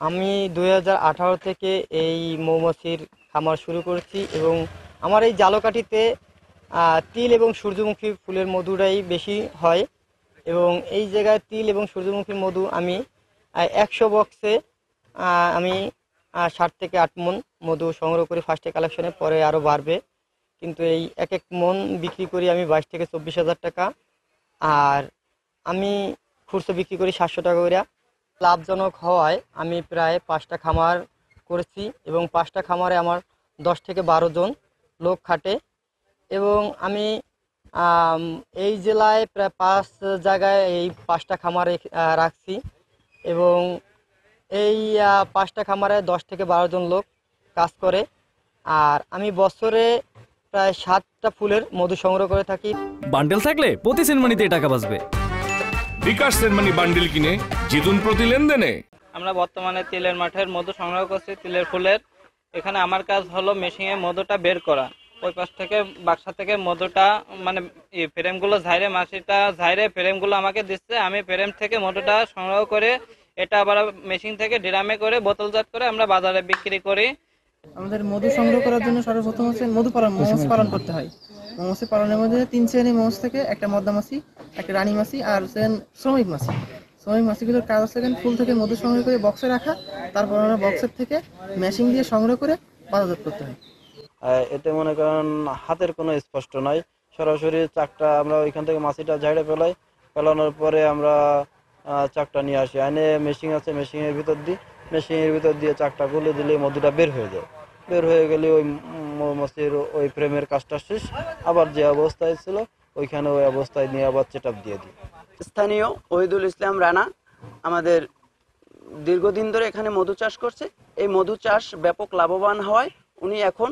আমি 2018 থেকে এই মৌমাছির খামার শুরু করেছি এবং আমার এই জালকাঠিতে তিল এবং সূর্যমুখী ফুলের মধুটাই বেশি হয় এবং এই জায়গায় তিল এবং সূর্যমুখীর মধু আমি 100 বক্সে আমি 7 থেকে 8 মণ মধু সংগ্রহ করি ফার্স্টে কালেকশনে, পরে আরও বাড়বে। কিন্তু এই এক এক মণ বিক্রি করি আমি 22 থেকে 24 হাজার টাকা, আর আমি খুচরো বিক্রি করি 700 টাকা করে। লাভজনক হওয়ায় আমি প্রায় 5টা খামার করেছি এবং 5টা খামারে আমার 10 থেকে 12 জন লোক খাটে এবং আমি এই জেলায় প্রায় 5 জায়গায় এই 5টা খামার রাখছি এবং এই 5টা খামারে 10 থেকে 12 জন লোক কাজ করে। আর আমি বছরে প্রায় 7টা ফুলের মধু সংগ্রহ করে থাকি। বান্ডেল থাকলে প্রতি সেনমানিতে টাকা বাঁচবে। বিকাশ সেনমানি বান্ডেল কিনে জিতুন প্রতি লেনদেনে। আমরা বর্তমানে তিলের মাঠের মধু সংগ্রহ করছি, তিলের ফুলের। এখানে আমার কাজ হলো মেশিনে মধুটা বের করা, ওই পাশ থেকে বাক্সা থেকে মধুটা মানে ফ্রেমগুলো ঝাইরে মাছিটা ঝাইরে ফ্রেমগুলো আমাকে দিচ্ছে, আমি ফ্রেম থেকে মধুটা সংগ্রহ করে এটা আবার মেশিন থেকে ড্রামে করে বোতলজাত করে আমরা বাজারে বিক্রি করি। আমাদের মধু সংগ্রহ করার জন্য সর্বপ্রথম হচ্ছে মৌমাছি পালন করতে হয়। মৌমাছি পালনের মধ্যে 3 শ্রেণীর মৌমাছি থেকে একটা মদ্দা মাছি, একটা রানী মাছি আর শ্রমিক মাছি। শ্রমিক মাছিগুলোর কাজ হচ্ছে ফুল থেকে মধু সংগ্রহ করে বক্সে রাখা, তারপর আমরা বক্সের থেকে মেশিন দিয়ে সংগ্রহ করে বাজারজাত করতে হয়। এতে মনে করেন হাতের কোনো স্পষ্ট নাই, সরাসরি চাকটা আমরা ওইখান থেকে মাছিটা ঝাড়ে ফেলাই, ফেলানোর পরে আমরা চাকটা নিয়ে আসি, এনে মেশিন আছে মেশিনের ভিতর দিয়ে চাকটা গুলে দিলে মধুটা বের হয়ে যায়। বের হয়ে গেলে ওই মৌমাছির ওই ফ্রেমের কাজটা শেষ, আবার যে অবস্থায় ছিল ওইখানে ওই অবস্থায় নিয়ে আবার চেটআপ দিয়ে দিই। স্থানীয় ওহিদুল ইসলাম রানা আমাদের দীর্ঘদিন ধরে এখানে মধু চাষ করছে। এই মধু চাষ ব্যাপক লাভবান হওয়ায় উনি এখন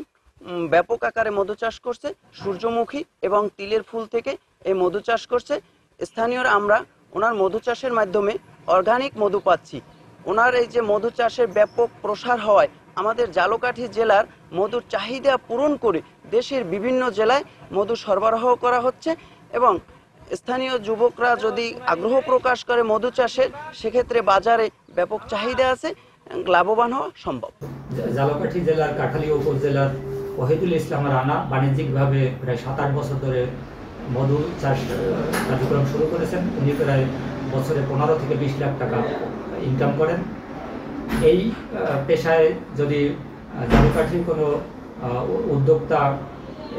ব্যাপক আকারে মধু চাষ করছে, সূর্যমুখী এবং তিলের ফুল থেকে এই মধু চাষ করছে। স্থানীয়রা আমরা ওনার মধু চাষের মাধ্যমে অর্গানিক মধু পাচ্ছি। ওনার এই যে মধু চাষের ব্যাপক প্রসার হওয়ায় আমাদের জালকাঠি জেলার মধুর চাহিদা পূরণ করে দেশের বিভিন্ন জেলায় মধু সরবরাহ করা হচ্ছে এবং স্থানীয় যুবকরা যদি আগ্রহ প্রকাশ করে মধু চাষের, সেক্ষেত্রে বাজারে ব্যাপক চাহিদা আছে, লাভবান হওয়া সম্ভব। জালকাঠি জেলার কাঠালিয়া উপজেলার ওহিদুল ইসলাম রানা বাণিজ্যিকভাবে প্রায় 7-8 বছর ধরে মধু চাষ কার্যক্রম শুরু করেছেন। উনি প্রায় বছরে 15 থেকে 20 লাখ টাকা ইনকাম করেন। এই পেশায় যদি জালকাঠির কোনো উদ্যোক্তা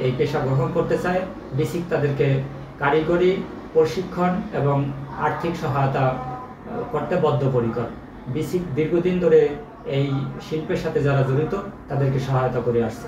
এই পেশা গ্রহণ করতে চায়, বেসিক তাদেরকে কারিগরি প্রশিক্ষণ এবং আর্থিক সহায়তা করতে বদ্ধপরিকর। বেসিক দীর্ঘদিন ধরে এই শিল্পের সাথে যারা জড়িত তাদেরকে সহায়তা করে আসছে।